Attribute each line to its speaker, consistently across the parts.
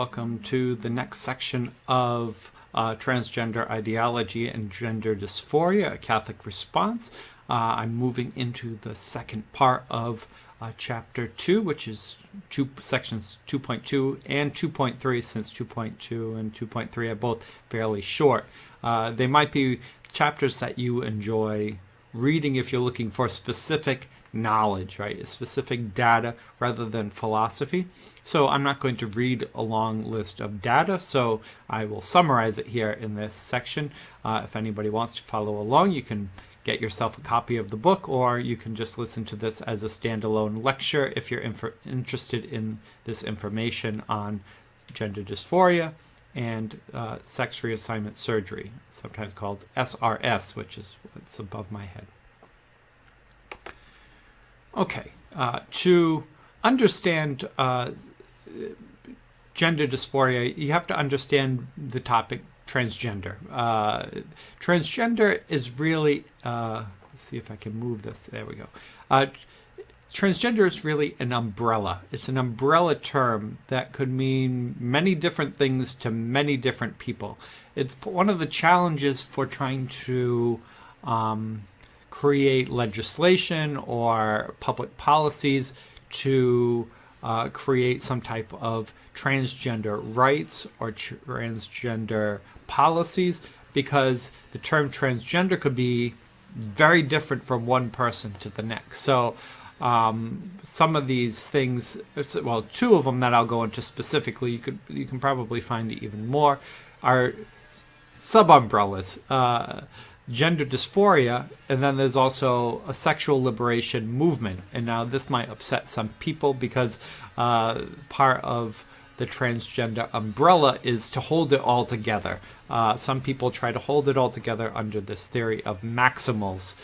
Speaker 1: Welcome to the next section of Transgender Ideology and Gender Dysphoria, a Catholic Response. I'm moving into the second part of Chapter 2, which is sections 2.2 and 2.3, since 2.2 and 2.3 are both fairly short. They might be chapters that you enjoy reading if you're looking for specific knowledge, right? Specific data rather than philosophy. So I'm not going to read a long list of data, so I will summarize it here in this section. If anybody wants to follow along, you can get yourself a copy of the book, or you can just listen to this as a standalone lecture if you're interested in this information on gender dysphoria and sex reassignment surgery, sometimes called SRS, which is what's above my head. Okay, to understand gender dysphoria, you have to understand the topic transgender. Transgender is really, let's see if I can move this, there we go. Transgender is really an umbrella. It's an umbrella term that could mean many different things to many different people. It's one of the challenges for trying to create legislation or public policies to create some type of transgender rights or transgender policies, because the term transgender could be very different from one person to the next. So some of these things, well, two of them that I'll go into specifically, you can probably find even more, are sub-umbrellas. Gender dysphoria, and then there's also a sexual liberation movement. And now this might upset some people because part of the transgender umbrella is to hold it all together. Some people try to hold it all together under this theory of maximals.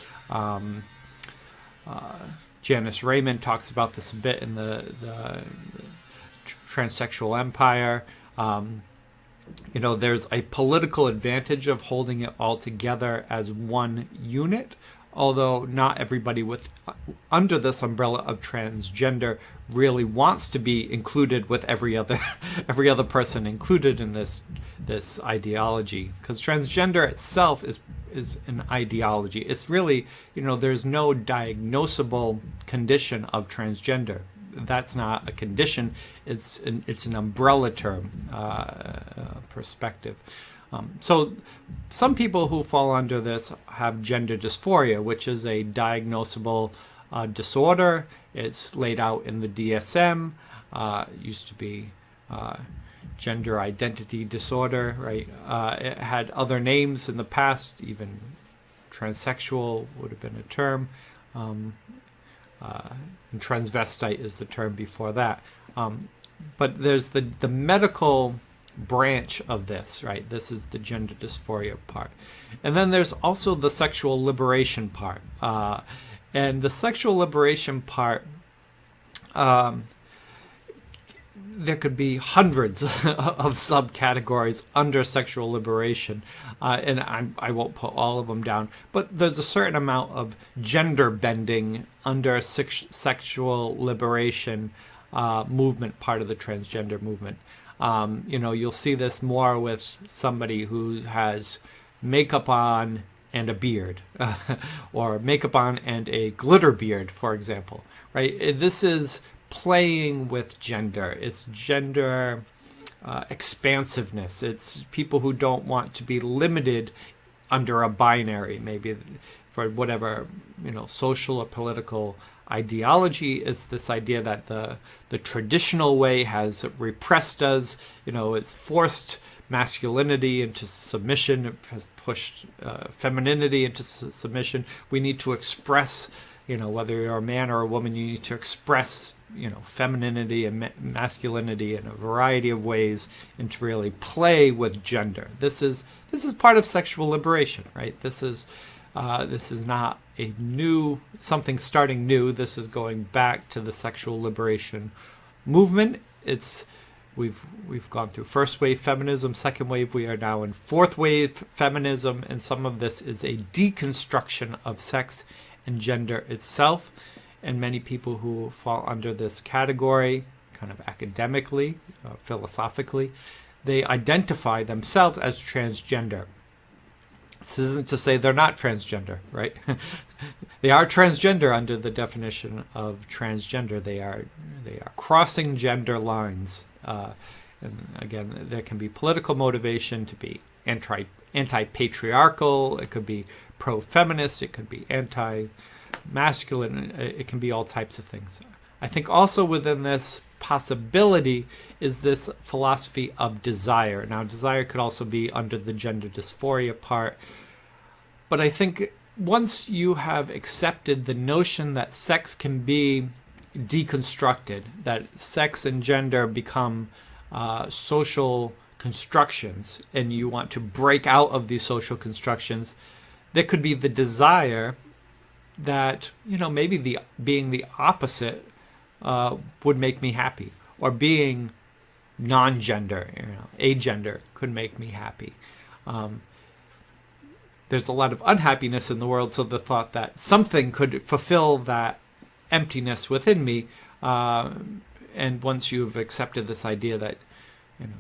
Speaker 1: Janice Raymond talks about this a bit in the transsexual empire. You know, there's a political advantage of holding it all together as one unit, although not everybody under this umbrella of transgender really wants to be included with every other person included in this ideology, because transgender itself is an ideology. It's really, you know, there's no diagnosable condition of transgender. That's not a condition. It's an umbrella term perspective. So some people who fall under this have gender dysphoria, which is a diagnosable disorder. It's laid out in the DSM. Used to be gender identity disorder, right? It had other names in the past. Even transsexual would have been a term. And transvestite is the term before that. But there's the medical branch of this, right? This is the gender dysphoria part. And then there's also the sexual liberation part. And the sexual liberation part, there could be hundreds of subcategories under sexual liberation, and I won't put all of them down, but there's a certain amount of gender bending under sexual liberation movement, part of the transgender movement. You know, you'll see this more with somebody who has makeup on and a beard, or makeup on and a glitter beard, for example, right? This is playing with gender. It's gender expansiveness. It's people who don't want to be limited under a binary, maybe for whatever, you know, social or political ideology. It's this idea that the traditional way has repressed us. You know, it's forced masculinity into submission. It has pushed femininity into submission. We need to express, you know, whether you're a man or a woman, you need to express, you know, femininity and masculinity in a variety of ways, and to really play with gender. This is part of sexual liberation, right? This is not a new something starting new. This is going back to the sexual liberation movement. We've gone through first wave feminism, second wave. We are now in fourth wave feminism, and some of this is a deconstruction of sex and gender itself. And many people who fall under this category kind of academically, philosophically, they identify themselves as transgender. This isn't to say they're not transgender, right? They are transgender under the definition of transgender. They are crossing gender lines. And again, there can be political motivation to be anti-patriarchal. It could be pro-feminist. It could be anti-masculine. It can be all types of things. I think also within this possibility is this philosophy of desire. Now, desire could also be under the gender dysphoria part. But I think once you have accepted the notion that sex can be deconstructed, that sex and gender become social constructions, and you want to break out of these social constructions, there could be the desire that, maybe being the opposite would make me happy, or being non-gender, agender could make me happy. There's a lot of unhappiness in the world, so the thought that something could fulfill that emptiness within me, and once you've accepted this idea that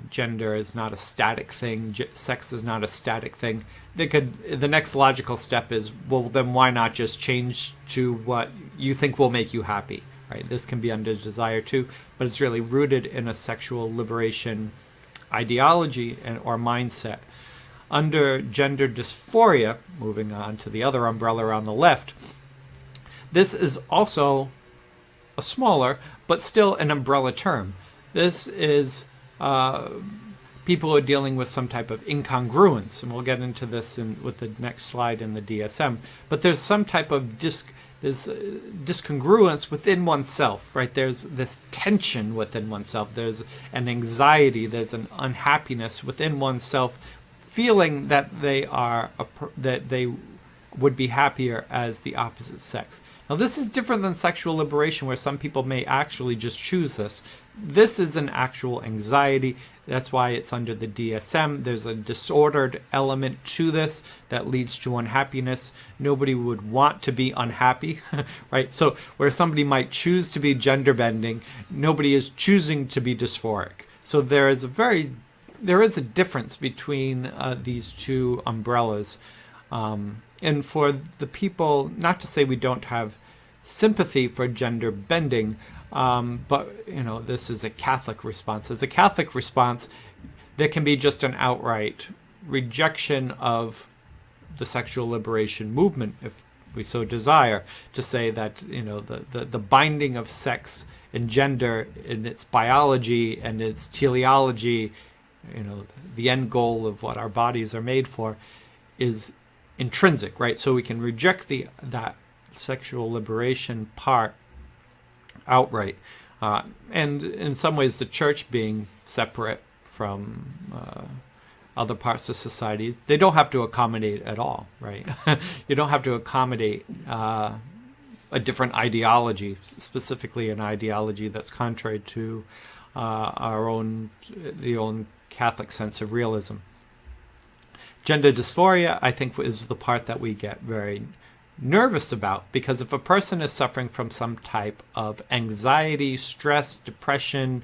Speaker 1: gender is not a static thing, sex is not a static thing, the next logical step is, well, then why not just change to what you think will make you happy, right? This can be under desire too, but it's really rooted in a sexual liberation ideology or mindset. Under gender dysphoria, moving on to the other umbrella on the left, this is also a smaller, but still an umbrella term. This is people who are dealing with some type of incongruence, and we'll get into this with the next slide in the DSM. But there's some type of discongruence within oneself, right? There's this tension within oneself. There's an anxiety. There's an unhappiness within oneself, feeling that that they would be happier as the opposite sex. Now, this is different than sexual liberation, where some people may actually just choose this. This is an actual anxiety. That's why it's under the DSM. There's a disordered element to this that leads to unhappiness. Nobody would want to be unhappy, right? So where somebody might choose to be gender bending, nobody is choosing to be dysphoric. So there is a difference between these two umbrellas. And for the people, not to say we don't have sympathy for gender bending, but this is a Catholic response. As a Catholic response, there can be just an outright rejection of the sexual liberation movement, if we so desire, to say that the binding of sex and gender in its biology and its teleology, the end goal of what our bodies are made for, is intrinsic, right? So we can reject that sexual liberation part outright. And in some ways, the church being separate from other parts of society, they don't have to accommodate at all, right? You don't have to accommodate a different ideology, specifically an ideology that's contrary to the own Catholic sense of realism. Gender dysphoria, I think, is the part that we get very nervous about, because if a person is suffering from some type of anxiety, stress, depression,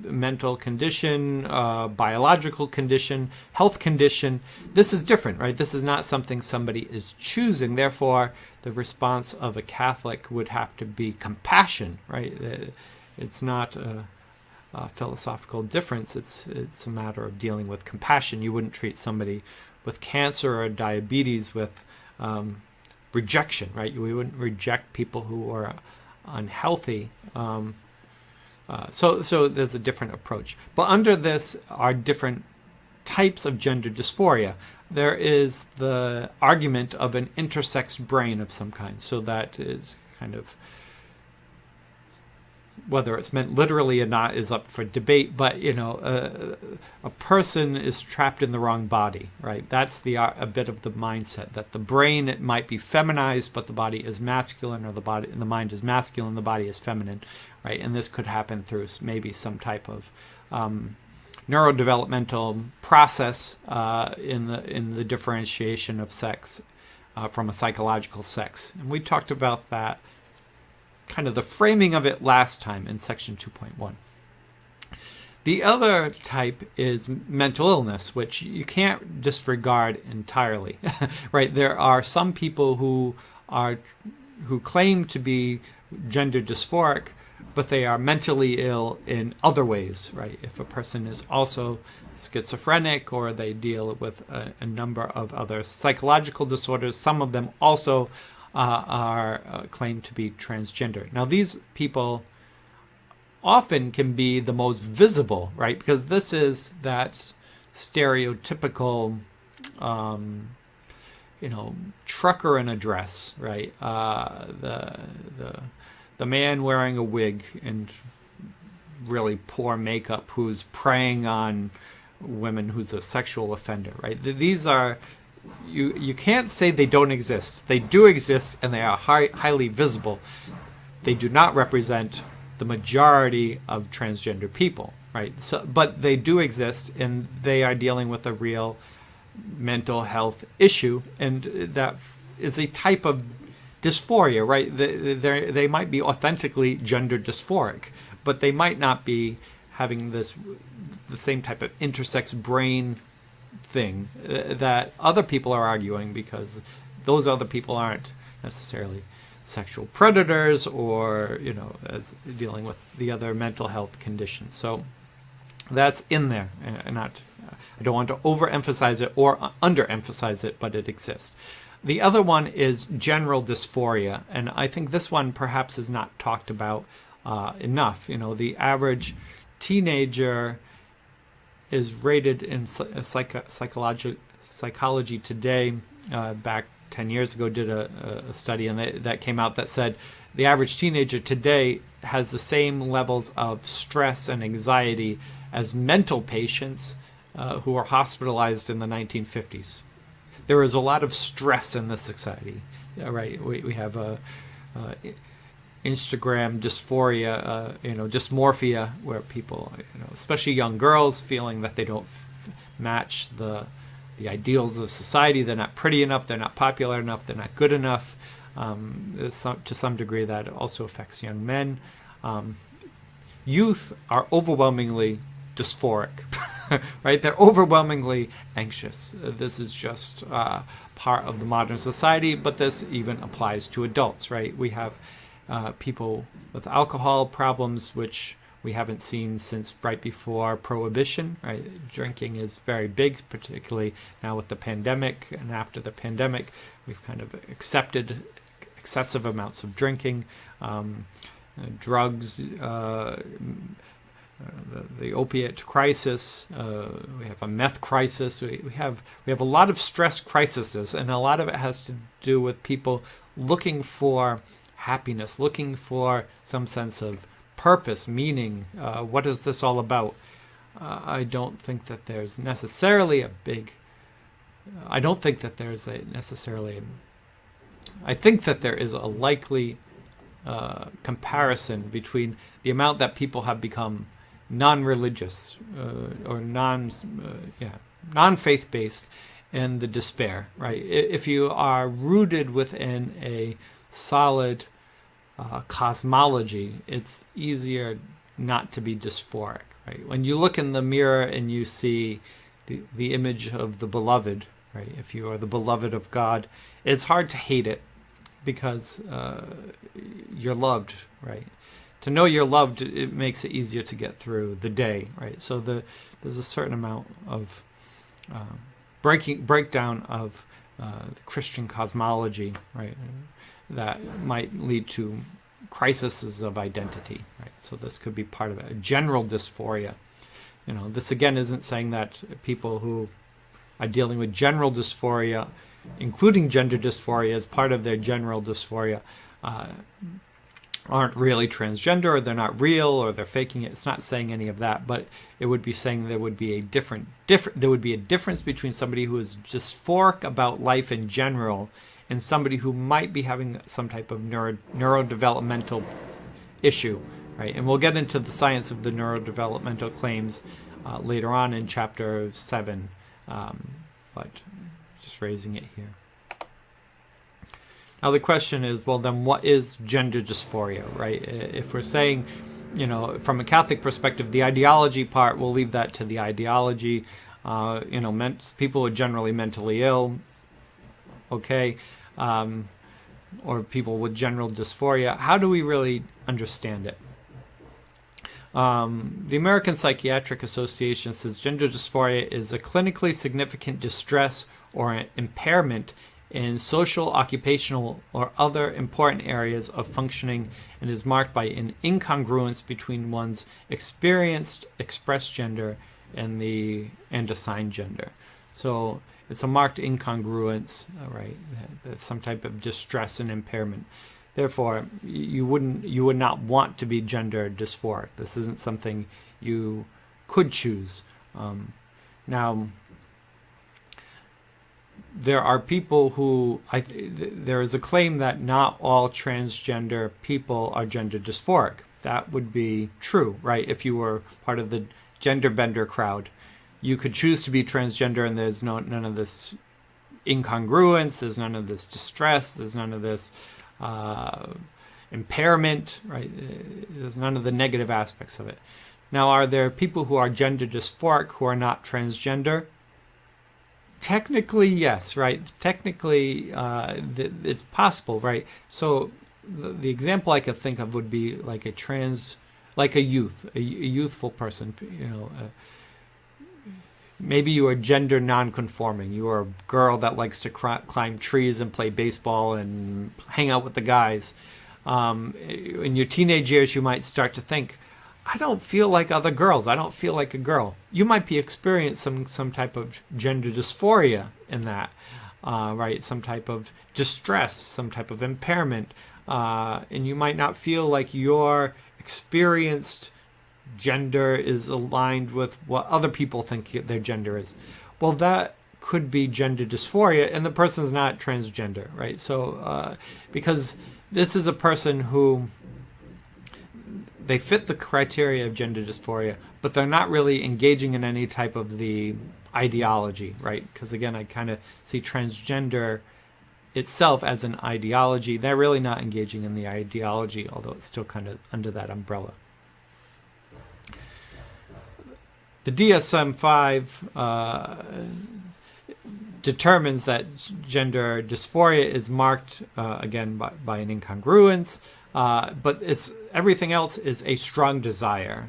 Speaker 1: mental condition, biological condition, health condition, this is different, right? This is not something somebody is choosing. Therefore, the response of a Catholic would have to be compassion, right? It's not a philosophical difference. It's a matter of dealing with compassion. You wouldn't treat somebody with cancer or diabetes with rejection, right? We wouldn't reject people who are unhealthy. So there's a different approach. But under this are different types of gender dysphoria. There is the argument of an intersex brain of some kind. So that is kind of, whether it's meant literally or not is up for debate, but a person is trapped in the wrong body, right? That's a bit of the mindset, that the brain, it might be feminized, but the body is masculine, or the mind is masculine, the body is feminine, right? And this could happen through maybe some type of neurodevelopmental process in the differentiation of sex from a psychological sex, and we talked about that kind of the framing of it last time in section 2.1. The other type is mental illness, which you can't disregard entirely, right? There are some people who claim to be gender dysphoric, but they are mentally ill in other ways, right? If a person is also schizophrenic, or they deal with a number of other psychological disorders, some of them also are claimed to be transgender. Now, these people often can be the most visible, right? Because this is that stereotypical, trucker in a dress, right? The man wearing a wig and really poor makeup who's preying on women, who's a sexual offender, right? These are, you can't say they don't exist. They do exist, and they are highly visible. They do not represent the majority of transgender people, right? So, but they do exist, and they are dealing with a real mental health issue, and that is a type of dysphoria, right? They might be authentically gender dysphoric, but they might not be having the same type of intersex brain thing that other people are arguing, because those other people aren't necessarily sexual predators, or as dealing with the other mental health conditions. So that's in there, and I don't want to overemphasize it or underemphasize it, but it exists. The other one is general dysphoria, and I think this one perhaps is not talked about enough. The average teenager is rated in Psychology Today back 10 years ago, did a study, and that came out that said the average teenager today has the same levels of stress and anxiety as mental patients who were hospitalized in the 1950s. There is a lot of stress in this society, right? We have Instagram dysphoria, dysmorphia, where people, especially young girls, feeling that they don't match the ideals of society. They're not pretty enough, they're not popular enough, they're not good enough. To some degree, that also affects young men. Youth are overwhelmingly dysphoric, right? They're overwhelmingly anxious. This is just part of the modern society, but this even applies to adults, right? We have people with alcohol problems, which we haven't seen since right before Prohibition, right? Drinking is very big, particularly now with the pandemic, and after the pandemic, we've kind of accepted excessive amounts of drinking, drugs, the opiate crisis. We have a meth crisis. We have a lot of stress crises, and a lot of it has to do with people looking for happiness, looking for some sense of purpose, meaning. What is this all about? I don't think that there's necessarily a big. I don't think that there's a necessarily. I think that there is a likely comparison between the amount that people have become non-religious or non-faith-based and the despair, right? If you are rooted within a solid cosmology, it's easier not to be dysphoric, right? When you look in the mirror and you see the image of the beloved, right? If you are the beloved of God, it's hard to hate it because you're loved, right? To know you're loved, it makes it easier to get through the day, right? So there's a certain amount of breakdown of the Christian cosmology, right? That might lead to crises of identity, right? So this could be part of it. A general dysphoria. This again isn't saying that people who are dealing with general dysphoria, including gender dysphoria as part of their general dysphoria, aren't really transgender, or they're not real, or they're faking it. It's not saying any of that, but it would be saying there would be a difference between somebody who is dysphoric about life in general and somebody who might be having some type of neurodevelopmental issue, right? And we'll get into the science of the neurodevelopmental claims later on in chapter 7, but just raising it here. Now the question is, well, then what is gender dysphoria, right? If we're saying, from a Catholic perspective, the ideology part, we'll leave that to the ideology. People are generally mentally ill, okay, or people with general dysphoria. How do we really understand it? The American Psychiatric Association says gender dysphoria is a clinically significant distress or an impairment in social, occupational, or other important areas of functioning, and is marked by an incongruence between one's experienced expressed gender and assigned gender. So it's a marked incongruence, right? Some type of distress and impairment. Therefore, you would not want to be gender dysphoric. This isn't something you could choose. Now, there are people who, there is a claim that not all transgender people are gender dysphoric. That would be true, right? If you were part of the gender bender crowd, you could choose to be transgender and there's none of this incongruence, there's none of this distress, there's none of this impairment, right? There's none of the negative aspects of it. Now, are there people who are gender dysphoric who are not transgender? Technically, yes, right? Technically, it's possible, right? So the example I could think of would be like a youthful person. Maybe you are gender non-conforming. You are a girl that likes to climb trees and play baseball and hang out with the guys. In your teenage years, you might start to think, I don't feel like other girls. I don't feel like a girl. You might be experiencing some type of gender dysphoria in that, right? Some type of distress, some type of impairment. And you might not feel like your experienced gender is aligned with what other people think their gender is. Well, that could be gender dysphoria, and the person's not transgender, right? So, because this is a person who they fit the criteria of gender dysphoria, but they're not really engaging in any type of the ideology, right? Because again, I kind of see transgender itself as an ideology. They're really not engaging in the ideology, although it's still kind of under that umbrella. The DSM-5 determines that gender dysphoria is marked, again, by an incongruence, but everything else is a strong desire.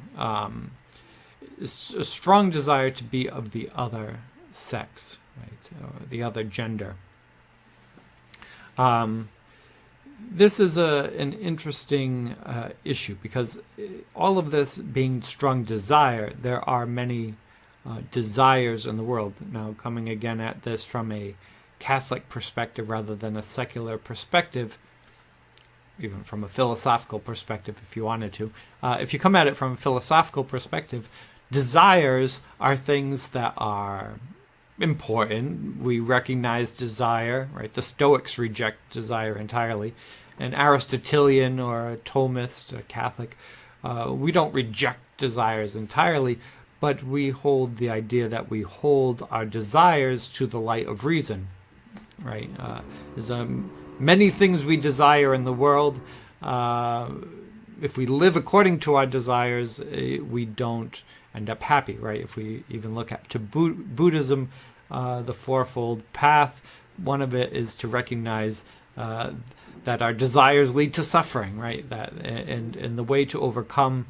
Speaker 1: It's a strong desire to be of the other sex, right, or the other gender. This is an interesting issue because all of this being strong desire, there are many desires in the world. Now, coming again at this from a Catholic perspective rather than a secular perspective, even from a philosophical perspective, if you wanted to. If you come at it from a philosophical perspective, desires are things that are important. We recognize desire, right? The Stoics reject desire entirely. An Aristotelian or a Thomist, a Catholic, we don't reject desires entirely, but we hold the idea that we hold our desires to the light of reason, right? There's many things we desire in the world. If we live according to our desires, we don't end up happy, right? If we even look at to Buddhism, the fourfold path, one of it is to recognize that our desires lead to suffering, right? That and the way to overcome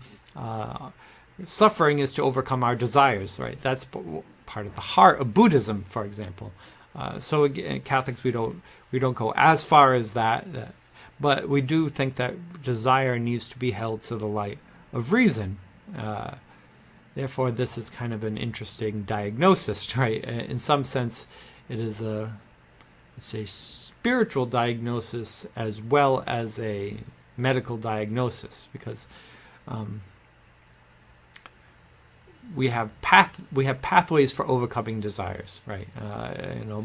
Speaker 1: suffering is to overcome our desires, right? That's part of the heart of Buddhism, for example. So again, Catholics, we don't go as far as that, but we do think that desire needs to be held to the light of reason. Therefore, this is kind of an interesting diagnosis, right? In some sense, it is a spiritual diagnosis as well as a medical diagnosis, because we have pathways for overcoming desires, right?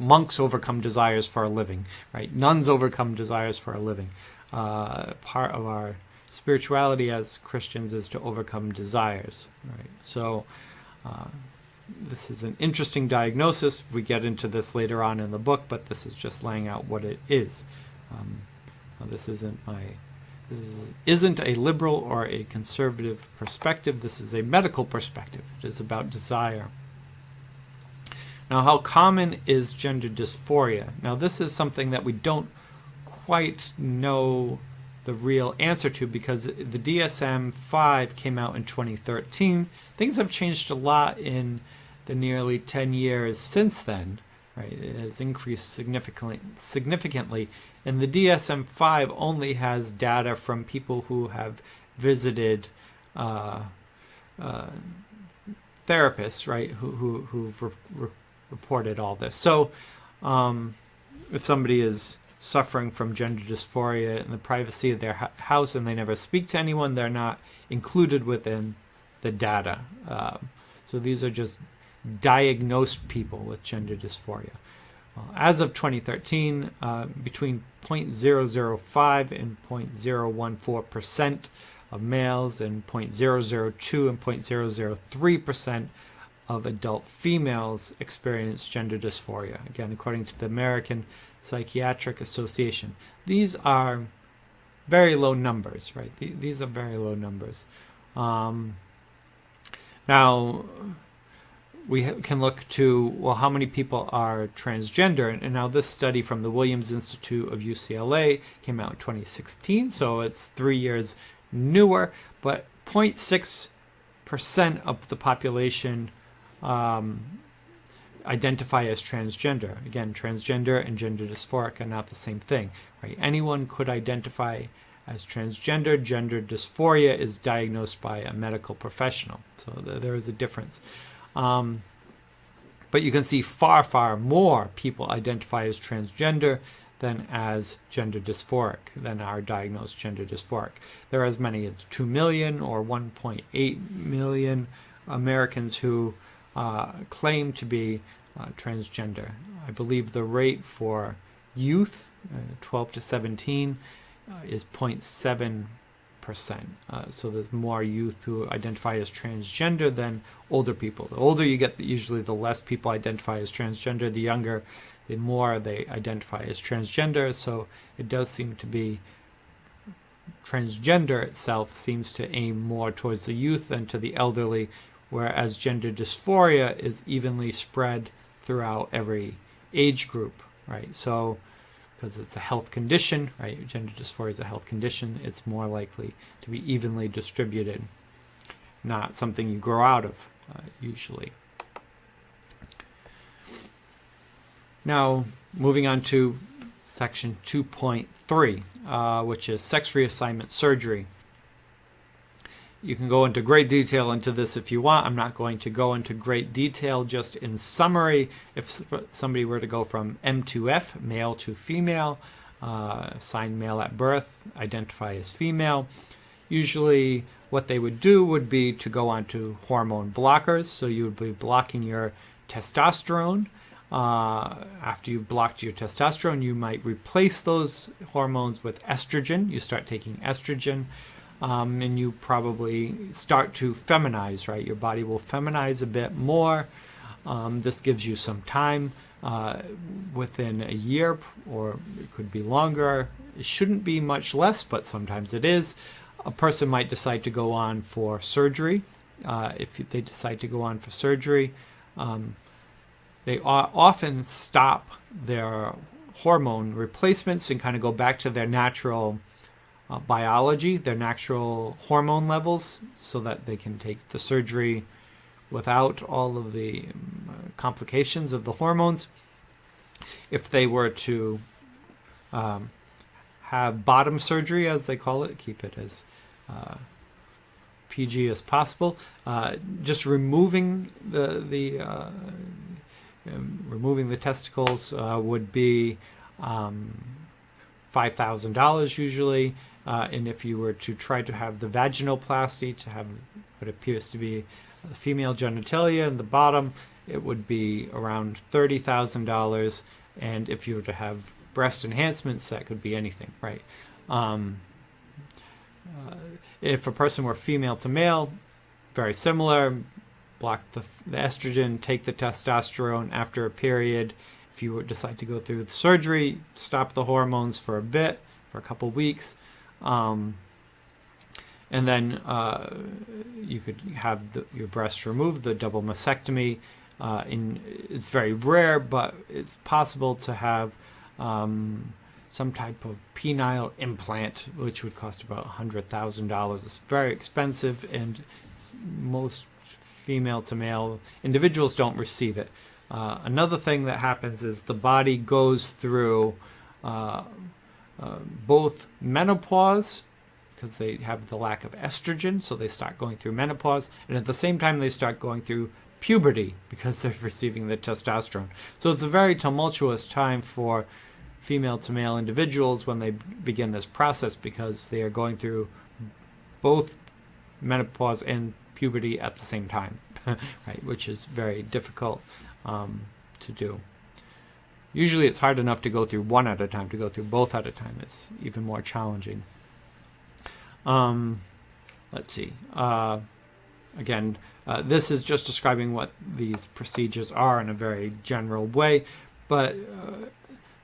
Speaker 1: Monks overcome desires for a living, right? Nuns overcome desires for a living. Part of our spirituality as Christians is to overcome desires, right? So this is an interesting diagnosis. We get into this later on in the book, but this is just laying out what it is. This isn't a liberal or a conservative perspective. This is a medical perspective. It is about desire. Now, how common is gender dysphoria? Now, this is something that we don't quite know the real answer to, because the DSM-5 came out in 2013. Things have changed a lot in the nearly 10 years since then. Right? It has increased significantly, and the DSM-5 only has data from people who have visited therapists, right? Who've reported all this. So, if somebody is suffering from gender dysphoria in the privacy of their house and they never speak to anyone, they're not included within the data. So these are just diagnosed people with gender dysphoria. Well, as of 2013, between 0.005 and 0.014% of males and 0.002 and 0.003% of adult females experience gender dysphoria, again, according to the American Psychiatric Association. These are very low numbers, right? These are very low numbers. Now, we can look to, well, how many people are transgender? And now this study from the Williams Institute of UCLA came out in 2016, so it's 3 years newer, but 0.6% of the population identify as transgender. Again, transgender and gender dysphoric are not the same thing, right? Anyone could identify as transgender. Gender dysphoria is diagnosed by a medical professional, so there is a difference. But you can see far, far more people identify as transgender than as gender dysphoric, than are diagnosed gender dysphoric. There are as many as 2 million or 1.8 million Americans who claim to be transgender. I believe the rate for youth, 12 to 17, is 0.7%. So there's more youth who identify as transgender than older people. The older you get, usually the less people identify as transgender. The younger, the more they identify as transgender. So it does seem to be, transgender itself seems to aim more towards the youth than to the elderly, whereas gender dysphoria is evenly spread throughout every age group, right? So, because it's a health condition, right? Gender dysphoria is a health condition. It's more likely to be evenly distributed, not something you grow out of, usually. Now, moving on to section 2.3, which is sex reassignment surgery. You can go into great detail into this if you want. I'm not going to go into great detail. Just in summary, if somebody were to go from M to F, male to female, assigned male at birth, identify as female, usually what they would do would be to go on to hormone blockers. So you would be blocking your testosterone. After you've blocked your testosterone, you might replace those hormones with estrogen. You start taking estrogen. And you probably start to feminize, right? Your body will feminize a bit more. This gives you some time, within a year, or it could be longer. It shouldn't be much less, but sometimes it is. A person might decide to go on for surgery. If they decide to go on for surgery, they often stop their hormone replacements and kind of go back to their natural biology, their natural hormone levels, so that they can take the surgery without all of the complications of the hormones. If they were to have bottom surgery, as they call it, keep it as PG as possible, just removing removing the testicles would be $5,000 usually. And if you were to try to have the vaginoplasty, to have what appears to be the female genitalia in the bottom, it would be around $30,000. And if you were to have breast enhancements, that could be anything, right? If a person were female to male, very similar, block the estrogen, take the testosterone after a period, If you decide to go through the surgery, stop the hormones for a bit, for a couple weeks, and then you could have your breasts removed, the double mastectomy. It's very rare, but it's possible to have some type of penile implant, which would cost about $100,000. It's very expensive, and most female to male individuals don't receive it. Another thing that happens is the body goes through both menopause, because they have the lack of estrogen, so they start going through menopause, and at the same time they start going through puberty because they're receiving the testosterone. So it's a very tumultuous time for female to male individuals when they begin this process, because they are going through both menopause and puberty at the same time, right? Which is very difficult to do. Usually it's hard enough to go through one at a time. To go through both at a time is even more challenging. Let's see. Again, this is just describing what these procedures are in a very general way, but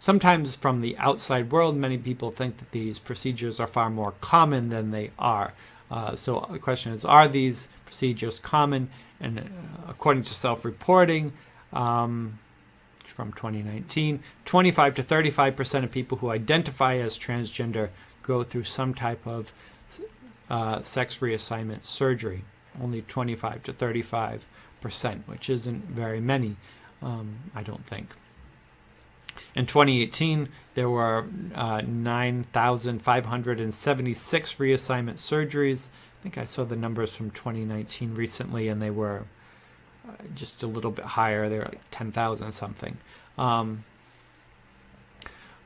Speaker 1: sometimes from the outside world, many people think that these procedures are far more common than they are. So the question is, are these procedures common? And according to self-reporting from 2019, 25 to 35% of people who identify as transgender go through some type of sex reassignment surgery. Only 25 to 35%, which isn't very many, I don't think. In 2018, there were 9,576 reassignment surgeries. I think I saw the numbers from 2019 recently, and they were just a little bit higher. They were like 10,000 something.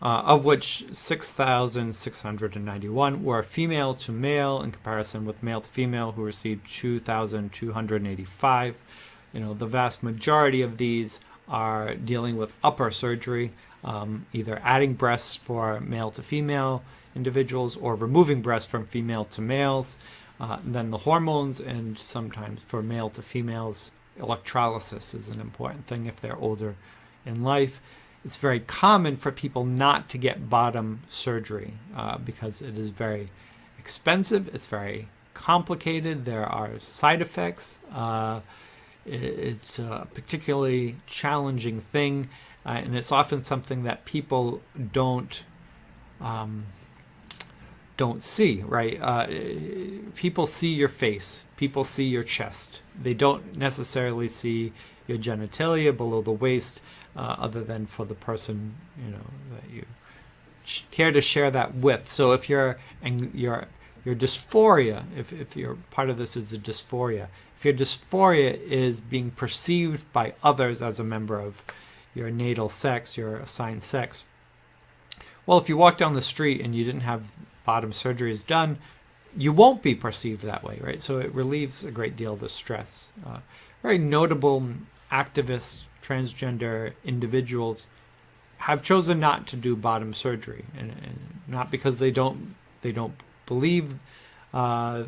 Speaker 1: Of which 6,691 were female to male, in comparison with male to female, who received 2,285. The vast majority of these are dealing with upper surgery, either adding breasts for male to female individuals or removing breasts from female to males. Then the hormones, and sometimes for male to females, electrolysis is an important thing if they're older in life. It's very common for people not to get bottom surgery because it is very expensive. It's very complicated. There are side effects. It's a particularly challenging thing, and it's often something that people don't see, right? People see your face. People see your chest. They don't necessarily see your genitalia below the waist, other than for the person that you care to share that with. So if your dysphoria, if your part of this is a dysphoria, if your dysphoria is being perceived by others as a member of your natal sex, your assigned sex, well, if you walk down the street and you didn't have bottom surgeries done, you won't be perceived that way, right? So it relieves a great deal of the stress. Very notable activists, transgender individuals have chosen not to do bottom surgery, and not because they don't believe that,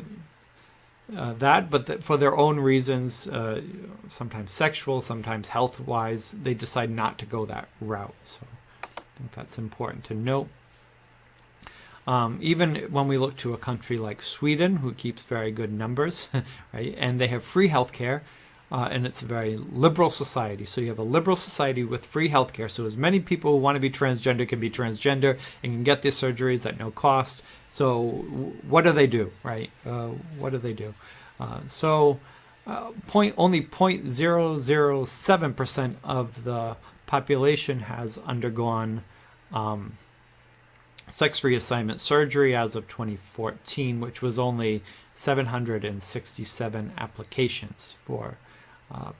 Speaker 1: but for their own reasons, sometimes sexual, sometimes health-wise, they decide not to go that route. So I think that's important to note. Even when we look to a country like Sweden, who keeps very good numbers, right, and they have free healthcare. And it's a very liberal society. So you have a liberal society with free healthcare. So as many people who want to be transgender can be transgender and can get these surgeries at no cost. So what do they do, right? What do they do? Only 0.007% of the population has undergone sex reassignment surgery as of 2014, which was only 767 applications for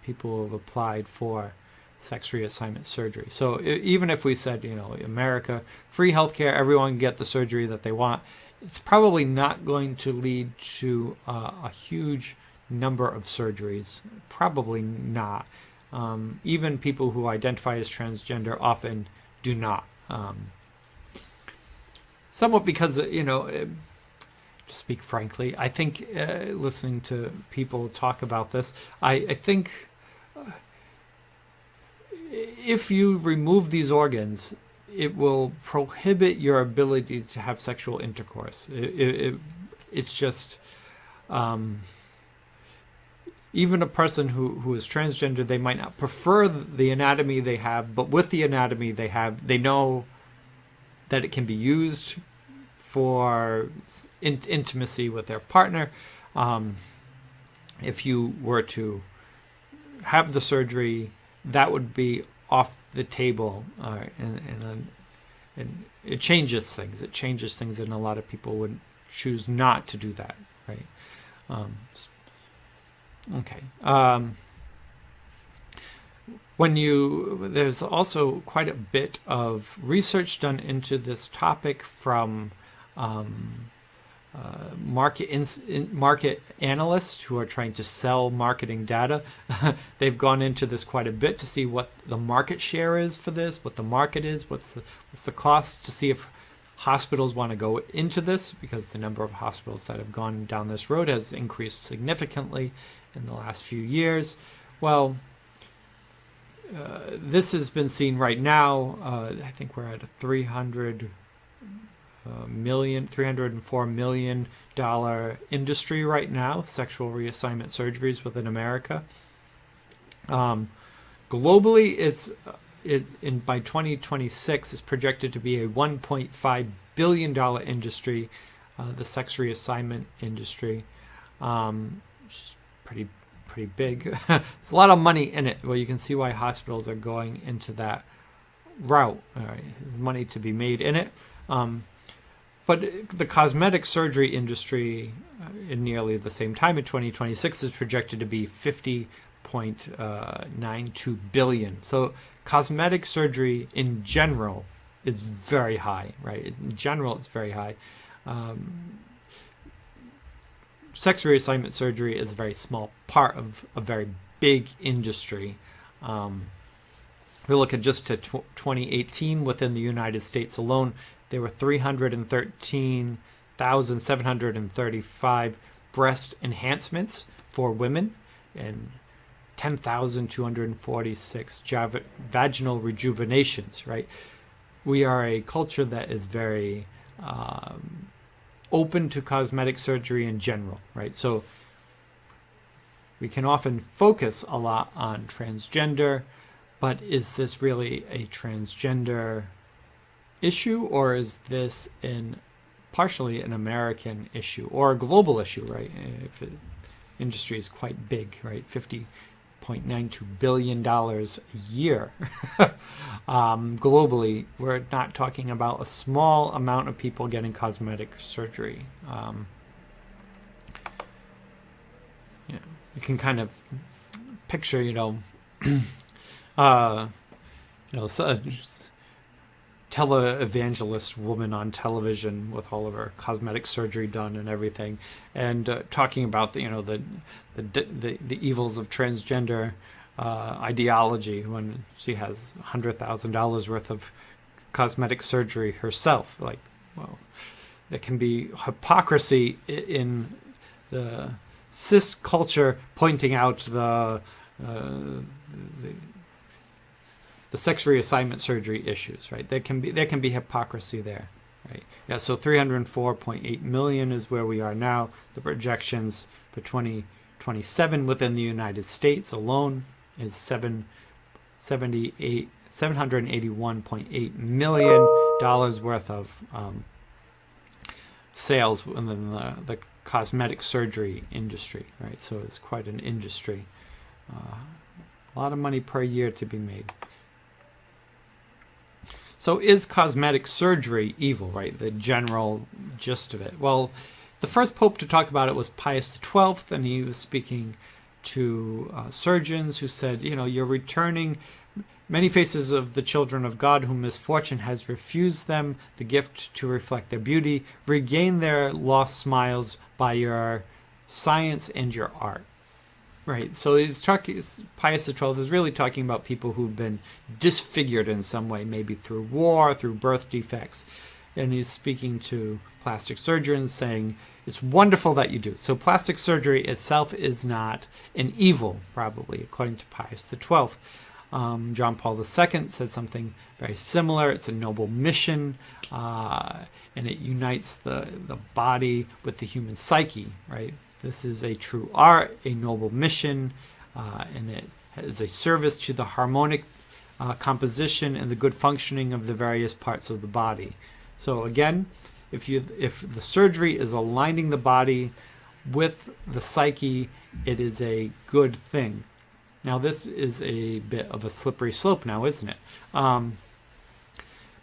Speaker 1: people who have applied for sex reassignment surgery. So even if we said, America, free healthcare, everyone can get the surgery that they want, it's probably not going to lead to a huge number of surgeries. Probably not. Even people who identify as transgender often do not. Somewhat because, to speak frankly, I think listening to people talk about this, I think if you remove these organs, it will prohibit your ability to have sexual intercourse. It's just, even a person who is transgender, they might not prefer the anatomy they have, but with the anatomy they have, they know that it can be used for intimacy with their partner. If you were to have the surgery, that would be off the table, and it changes things. It changes things, and a lot of people would choose not to do that, right? Okay. There's also quite a bit of research done into this topic from market analysts who are trying to sell marketing data. They've gone into this quite a bit to see what the market share is for this, what the market is, what's the cost, to see if hospitals want to go into this, because the number of hospitals that have gone down this road has increased significantly in the last few years. Well, this has been seen right now. I think we're at a $304 million industry right now, sexual reassignment surgeries within America. Globally, by 2026 is projected to be a $1.5 billion industry, the sex reassignment industry, which is pretty big. There's a lot of money in it. Well, you can see why hospitals are going into that route. There's money to be made in it. But the cosmetic surgery industry, in nearly the same time in 2026, is projected to be $50.92 billion. So cosmetic surgery in general is very high, right? In general, it's very high. Sex reassignment surgery is a very small part of a very big industry. If we look at just to 2018 within the United States alone, there were 313,735 breast enhancements for women and 10,246 vaginal rejuvenations, right? We are a culture that is very open to cosmetic surgery in general, right? So we can often focus a lot on transgender, but is this really a transgender issue, or is this partially an American issue or a global issue, right? If the industry is quite big, right? $50.92 billion a year. Globally, we're not talking about a small amount of people getting cosmetic surgery. You can kind of picture, televangelist woman on television with all of her cosmetic surgery done and everything, and talking about the evils of transgender ideology when she has $100,000 worth of cosmetic surgery herself. Like, well, there can be hypocrisy in the cis culture pointing out the sex reassignment surgery issues, right? There can be hypocrisy there, right? Yeah. So 304.8 million is where we are now. The projections for 2027 within the United States alone is $781.8 million worth of sales within the cosmetic surgery industry, right? So it's quite an industry. A lot of money per year to be made. So is cosmetic surgery evil, right? The general gist of it. Well, the first pope to talk about it was Pius XII, and he was speaking to surgeons who said, you're returning many faces of the children of God whom misfortune has refused them the gift to reflect their beauty, regain their lost smiles by your science and your art. Right, so Pius XII is really talking about people who've been disfigured in some way, maybe through war, through birth defects. And he's speaking to plastic surgeons saying, it's wonderful that you do. So plastic surgery itself is not an evil, probably, according to Pius XII. John Paul II said something very similar. It's a noble mission, and it unites the body with the human psyche, right? This is a true art, a noble mission, and it is a service to the harmonic composition and the good functioning of the various parts of the body. So again, if the surgery is aligning the body with the psyche, it is a good thing. Now this is a bit of a slippery slope now, isn't it?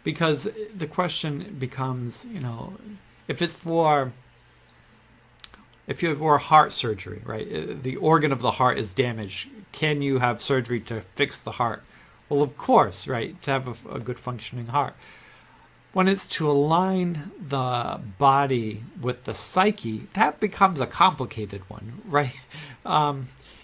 Speaker 1: Because the question becomes, if you have heart surgery, right? The organ of the heart is damaged. Can you have surgery to fix the heart? Well, of course, right? To have a good functioning heart. When it's to align the body with the psyche, that becomes a complicated one, right?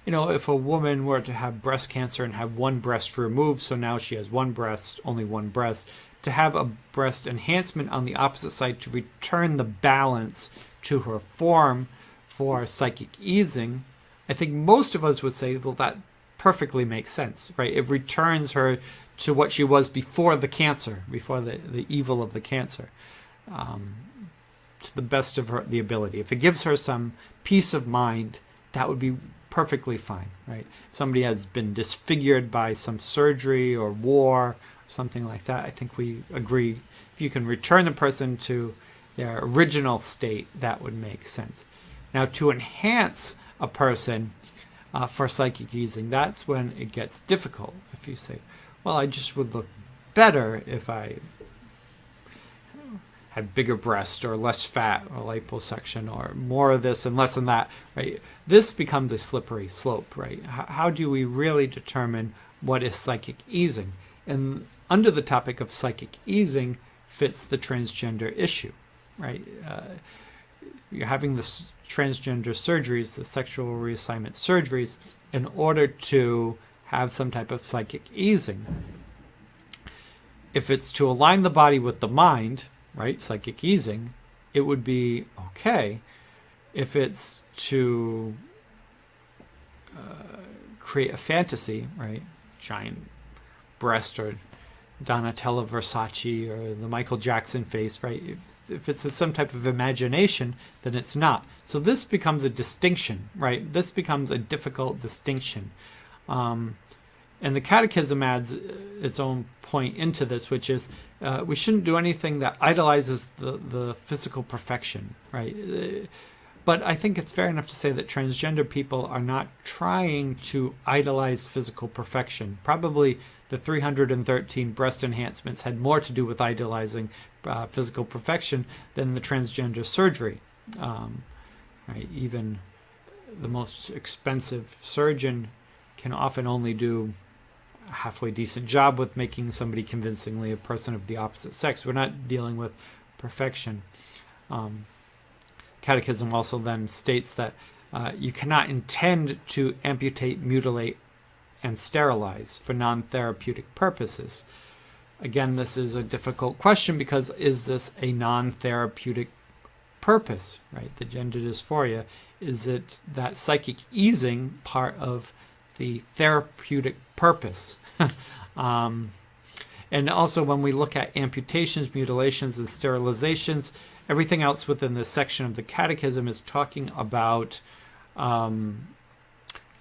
Speaker 1: If a woman were to have breast cancer and have one breast removed, so now she has one breast, only one breast, to have a breast enhancement on the opposite side to return the balance to her form for psychic easing, I think most of us would say, well, that perfectly makes sense, right? It returns her to what she was before the cancer, before the evil of the cancer, to the best of the ability. If it gives her some peace of mind, that would be perfectly fine, right? If somebody has been disfigured by some surgery or war, or something like that, I think we agree. If you can return the person to their original state, that would make sense. Now, to enhance a person for psychic easing, that's when it gets difficult. If you say, well, I just would look better if I had bigger breast or less fat or liposuction or more of this and less than that, right? This becomes a slippery slope, right? How do we really determine what is psychic easing? And under the topic of psychic easing fits the transgender issue, right? You're having this transgender surgeries, the sexual reassignment surgeries, in order to have some type of psychic easing. If it's to align the body with the mind, right, psychic easing, it would be okay. If it's to create a fantasy, right, giant breast or Donatella Versace or the Michael Jackson face, right, if it's some type of imagination, then it's not. So this becomes a distinction, right? This becomes a difficult distinction. And the Catechism adds its own point into this, which is we shouldn't do anything that idolizes the physical perfection, right? But I think it's fair enough to say that transgender people are not trying to idolize physical perfection. Probably the 313 breast enhancements had more to do with idolizing physical perfection than the transgender surgery. Right? Even the most expensive surgeon can often only do a halfway decent job with making somebody convincingly a person of the opposite sex. We're not dealing with perfection. Catechism also then states that you cannot intend to amputate, mutilate, and sterilize for non-therapeutic purposes. Again, this is a difficult question because is this a non-therapeutic purpose, right? The gender dysphoria, is it that psychic easing part of the therapeutic purpose? And also when we look at amputations, mutilations, and sterilizations, everything else within this section of the Catechism is talking about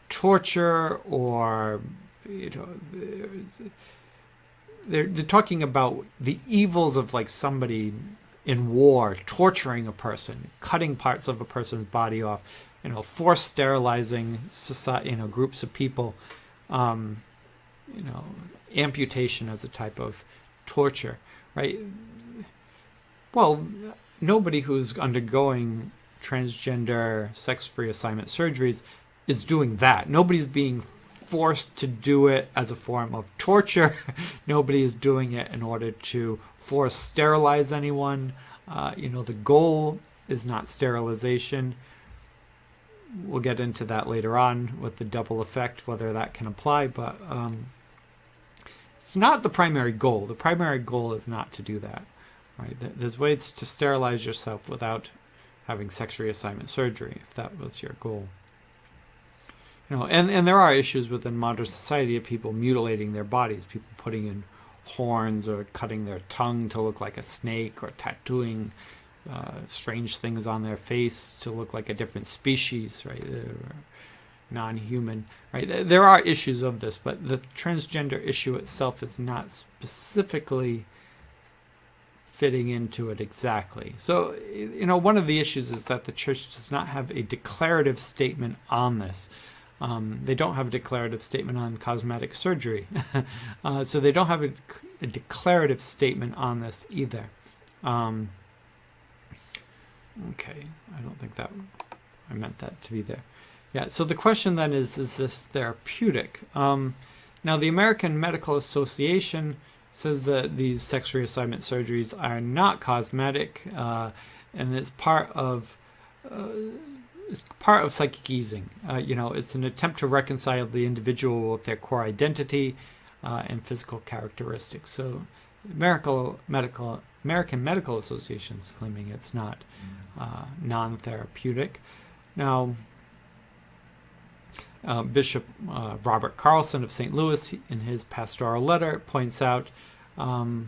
Speaker 1: torture, or they're talking about the evils of like somebody in war torturing a person, cutting parts of a person's body off, forced sterilizing society, groups of people, amputation as a type of torture, right? Well, nobody who's undergoing transgender sex reassignment surgeries is doing that. Nobody's being forced to do it as a form of torture. Nobody is doing it in order to force sterilize anyone. The goal is not sterilization. We'll get into that later on with the double effect, whether that can apply, but it's not the primary goal. The primary goal is not to do that. Right? There's ways to sterilize yourself without having sex reassignment surgery, if that was your goal. And there are issues within modern society of people mutilating their bodies, people putting in horns or cutting their tongue to look like a snake, or tattooing strange things on their face to look like a different species, right? Non-human, right? There are issues of this, but the transgender issue itself is not specifically fitting into it exactly. So, one of the issues is that the church does not have a declarative statement on this. They don't have a declarative statement on cosmetic surgery. So they don't have a declarative statement on this either. Okay, I don't think that I meant that to be there. Yeah, so the question then is this therapeutic? Now, the American Medical Association says that these sex reassignment surgeries are not cosmetic, and it's part of psychic easing. It's an attempt to reconcile the individual with their core identity and physical characteristics. So, American Medical Association is claiming it's not non-therapeutic. Now, Bishop Robert Carlson of St. Louis, in his pastoral letter, points out that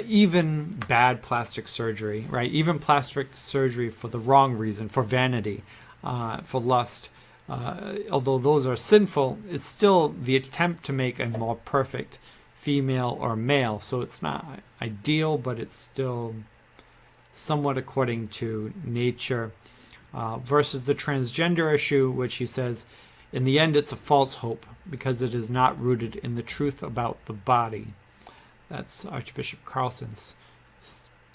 Speaker 1: even bad plastic surgery, right, even plastic surgery for the wrong reason, for vanity, for lust, although those are sinful, it's still the attempt to make a more perfect female or male. So it's not ideal, but it's still somewhat according to nature. Versus the transgender issue, which he says, in the end, it's a false hope because it is not rooted in the truth about the body. That's Archbishop Carlson's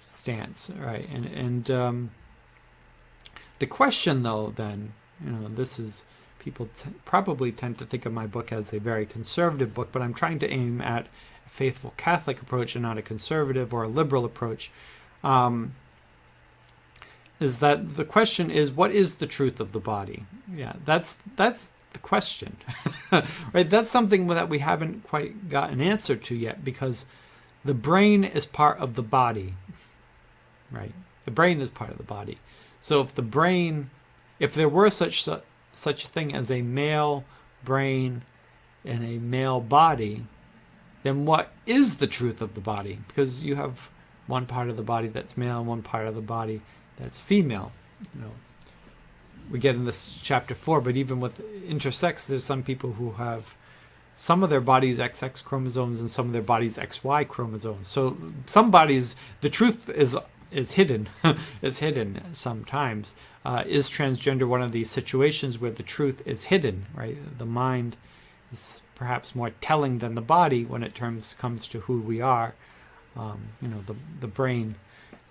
Speaker 1: stance, right? And the question, though, then, this is, people probably tend to think of my book as a very conservative book, but I'm trying to aim at a faithful Catholic approach and not a conservative or a liberal approach. Is that the question is, what is the truth of the body? Yeah, that's the question, right? That's something that we haven't quite got an answer to yet, because the brain is part of the body, right? The brain is part of the body. So if there were such a thing as a male brain and a male body, then what is the truth of the body? Because you have one part of the body that's male and one part of the body that's female. We get in this chapter 4, but even with intersex, there's some people who have some of their bodies XX chromosomes and some of their bodies XY chromosomes. So some bodies, the truth is hidden, is hidden sometimes. Is transgender one of these situations where the truth is hidden, right? The mind is perhaps more telling than the body when it comes to who we are. The brain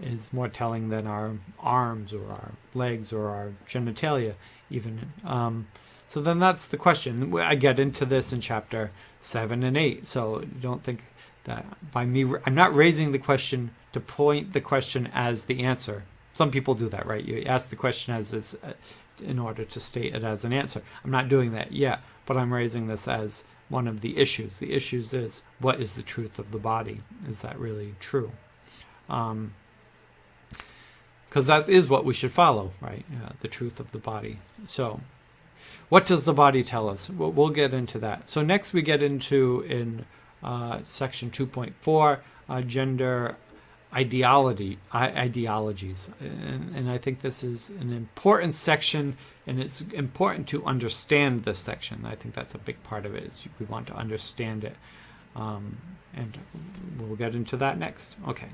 Speaker 1: is more telling than our arms or our legs or our genitalia even. So then that's the question. I get into this in chapter 7 and 8. So don't think that by me, I'm not raising the question to point the question as the answer. Some people do that, right? You ask the question as it's in order to state it as an answer. I'm not doing that yet, but I'm raising this as one of the issues. The issues is, what is the truth of the body? Is that really true? Because that is what we should follow, right? The truth of the body. So, what does the body tell us? We'll get into that. So next we get into, in section 2.4, gender ideologies. And I think this is an important section, and it's important to understand this section. I think that's a big part of it, is we want to understand it. And we'll get into that next. Okay.